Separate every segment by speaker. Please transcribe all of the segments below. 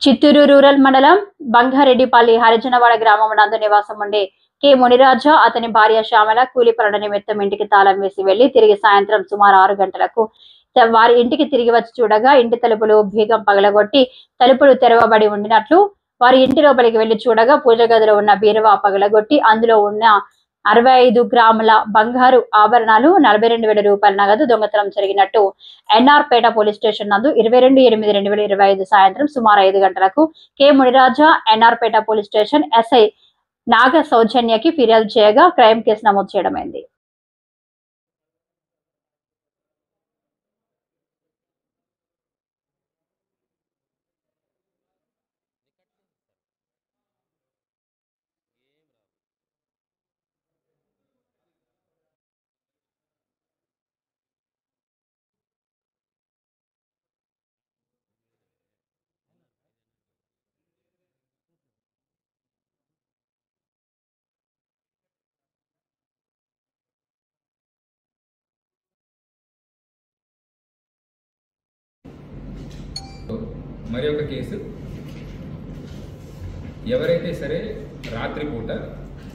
Speaker 1: Chittoor rural మండలం బంగారెడ్డిపల్లి హరిజనవాడ గ్రామం నందు నివాసం ఉండే కె మునిరాజా అతని భార్య శ్యామల కూలి పనుల నిమిత్తం ఇంటికి తాళం వేసి వెళ్లి తిరిగి సాయంత్రం సుమారు 6 గంటలకు వారి ఇంటికి తిరిగి వచ్చి చూడగా ఇంటి తలుపులు బీగం పగలగొట్టి తలుపులు తెరవబడి ఉండినట్లు వారి ఇంటి లోపలికి వెళ్లి చూడగా పూజ గదిలో ఉన్న బీరువా పగలగొట్టి అందులో ఉన్న 65 గ్రాముల బంగారు ఆభరణాలు 42,000 రూపాయల నగదు దొంగతనం జరిగినట్టు ఎన్ఆర్ పేట పోలీస్ స్టేషన్ నందు 22/8/2025 సాయంత్రం సుమారు 5 గంటలకు కె మునిరాజా ఎన్ఆర్ పేట పోలీస్ స్టేషన్ ఎస్ఐ నాగ సౌజన్యకి ఫిర్యాదు చేయగా క్రైమ్ కేసు నమోదు చేయడమైంది.
Speaker 2: మరి ఒక కేసు, ఎవరైతే సరే రాత్రిపూట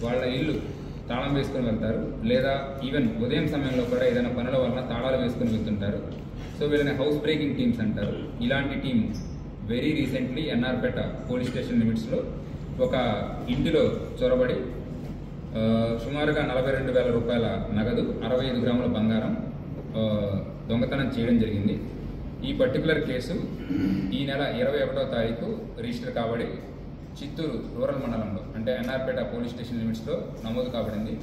Speaker 2: వాళ్ళ ఇల్లు తాళం వేసుకొని వెళ్తారు లేదా ఈవెన్ ఉదయం సమయంలో కూడా ఏదైనా పనుల వలన తాళాలు వేసుకొని వెళ్తుంటారు. సో వీళ్ళని హౌస్ బ్రేకింగ్ టీమ్స్ అంటారు. ఇలాంటి టీం వెరీ రీసెంట్లీ ఎన్ఆర్పేట పోలీస్ స్టేషన్ లిమిట్స్లో ఒక ఇంటిలో చొరబడి సుమారుగా 42,000 రూపాయల నగదు 65 గ్రాముల బంగారం దొంగతనం చేయడం జరిగింది. ఈ పర్టికులర్ కేసు ఈ నెల 21వ తారీఖు రిజిస్టర్ కాబడి చిత్తూరు రూరల్ మండలంలో అంటే ఎన్ఆర్పేట పోలీస్ స్టేషన్ లిమిట్స్లో నమోదు కాబడింది.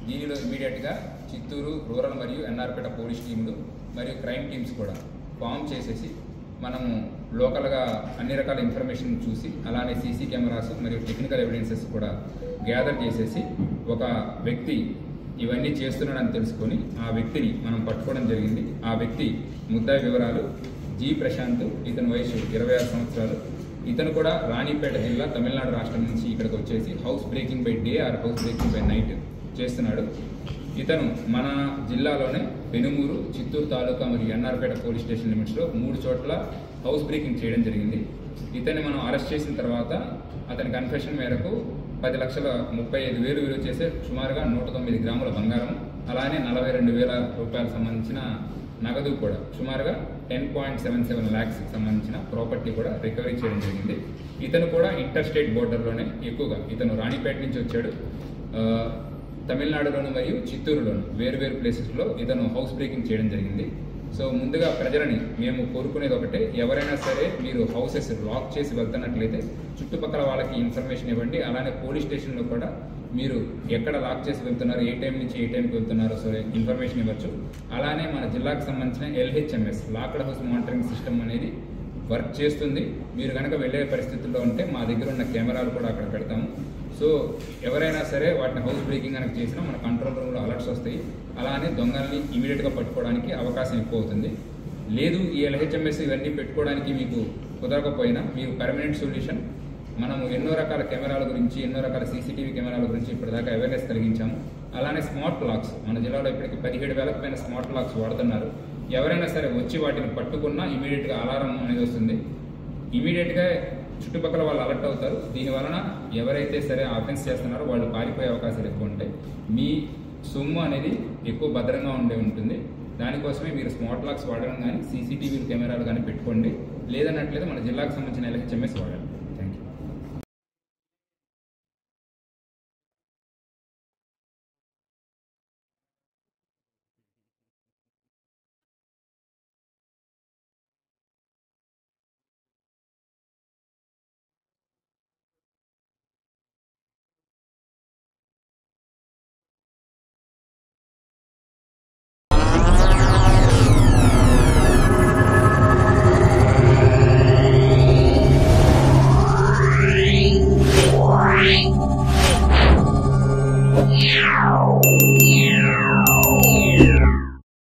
Speaker 2: దీనిలో ఇమీడియట్గా చిత్తూరు రూరల్ మరియు ఎన్ఆర్పేట పోలీస్ టీంలు మరియు క్రైమ్ టీమ్స్ కూడా ఫామ్ చేసేసి మనము లోకల్గా అన్ని రకాల ఇన్ఫర్మేషన్ చూసి అలానే సీసీ కెమెరాస్ మరియు టెక్నికల్ ఎవిడెన్సెస్ కూడా గ్యాదర్ చేసేసి ఒక వ్యక్తి ఇవన్నీ చేస్తున్నాడని తెలుసుకొని ఆ వ్యక్తిని మనం పట్టుకోవడం జరిగింది. ఆ వ్యక్తి ముద్దాయి వివరాలు జి ప్రశాంత్, ఇతని వయసు 26 సంవత్సరాలు. ఇతను కూడా రాణిపేట జిల్లా తమిళనాడు రాష్ట్రం నుంచి ఇక్కడికి వచ్చేసి house breaking by day or house breaking by night చేస్తున్నాడు. ఇతను మన జిల్లాలోనే పెనుమూరు, చిత్తూరు తాలూకా మరియు ఎన్ఆర్పేట పోలీస్ స్టేషన్ లిమిట్స్లో 3 చోట్ల హౌస్ బ్రేకింగ్ చేయడం జరిగింది. ఇతన్ని మనం అరెస్ట్ చేసిన తర్వాత అతని కన్ఫెషన్ మేరకు 10,35,000 విలువ చేసే సుమారుగా 109 గ్రాముల బంగారం అలానే 42,000 రూపాయలకు సంబంధించిన నగదు కూడా సుమారుగా 10.77 lakhs సంబంధించిన ప్రాపర్టీ కూడా రికవరీ చేయడం జరిగింది. ఇతను కూడా ఇంటర్ స్టేట్ బోర్డర్లోనే ఎక్కువగా ఇతను రాణిపేట నుంచి వచ్చాడు. తమిళనాడులోను మరియు చిత్తూరులోను వేరు ప్లేసెస్లో ఇతను హౌస్ బ్రేకింగ్ చేయడం జరిగింది. సో ముందుగా ప్రజలని మేము కోరుకునేది ఒకటే, ఎవరైనా సరే మీరు హౌసెస్ లాక్ చేసి వెళ్తున్నట్లయితే చుట్టుపక్కల వాళ్ళకి ఇన్ఫర్మేషన్ ఇవ్వండి. అలానే పోలీస్ స్టేషన్లో కూడా మీరు ఎక్కడ లాక్ చేసి వెళ్తున్నారు, ఏ టైం నుంచి ఏ టైంకి వెళ్తున్నారో సరే ఇన్ఫర్మేషన్ ఇవ్వచ్చు. అలానే మన జిల్లాకు సంబంధించిన LHMS locked house monitoring system అనేది వర్క్ చేస్తుంది. మీరు కనుక వెళ్ళే పరిస్థితుల్లో ఉంటే మా దగ్గర ఉన్న కెమెరాలు కూడా అక్కడ పెడతాము. సో ఎవరైనా సరే వాటిని హౌస్ బ్రేకింగ్ కనుక చేసినా మన కంట్రోల్ రూమ్లో అలర్ట్స్ వస్తాయి. అలానే దొంగల్ని ఇమీడియట్గా పట్టుకోవడానికి అవకాశం ఎక్కువ అవుతుంది. లేదు ఈ LHMS ఇవన్నీ పెట్టుకోవడానికి మీకు కుదరకపోయినా మీకు పర్మనెంట్ సొల్యూషన్, మనము ఎన్నో రకాల కెమెరాల గురించి ఎన్నో రకాల CCTV కెమెరాల గురించి ఇప్పటిదాకా అవేర్నెస్ కలిగించాము. అలానే స్మార్ట్ లాక్స్ మన జిల్లాలో ఇప్పటికి 17,000 పైన స్మార్ట్ లాక్స్ వాడుతున్నారు. ఎవరైనా సరే వచ్చి వాటిని పట్టుకున్నా ఇమీడియట్గా అలారం అనేది వస్తుంది. ఇమీడియట్గా చుట్టుపక్కల వాళ్ళు అలర్ట్ అవుతారు. దీనివలన ఎవరైతే సరే ఆఫెన్స్ చేస్తున్నారో వాళ్ళు పారిపోయే అవకాశాలు ఎక్కువ ఉంటాయి. మీ సొమ్ము అనేది ఎక్కువ భద్రంగా ఉంటుంది. దానికోసమే మీరు స్మార్ట్ లాక్స్ వాడడం కానీ CCTV కెమెరాలు కానీ పెట్టుకోండి. లేదన్నట్లయితే మన జిల్లాకు సంబంధించిన LHMS వాడండి.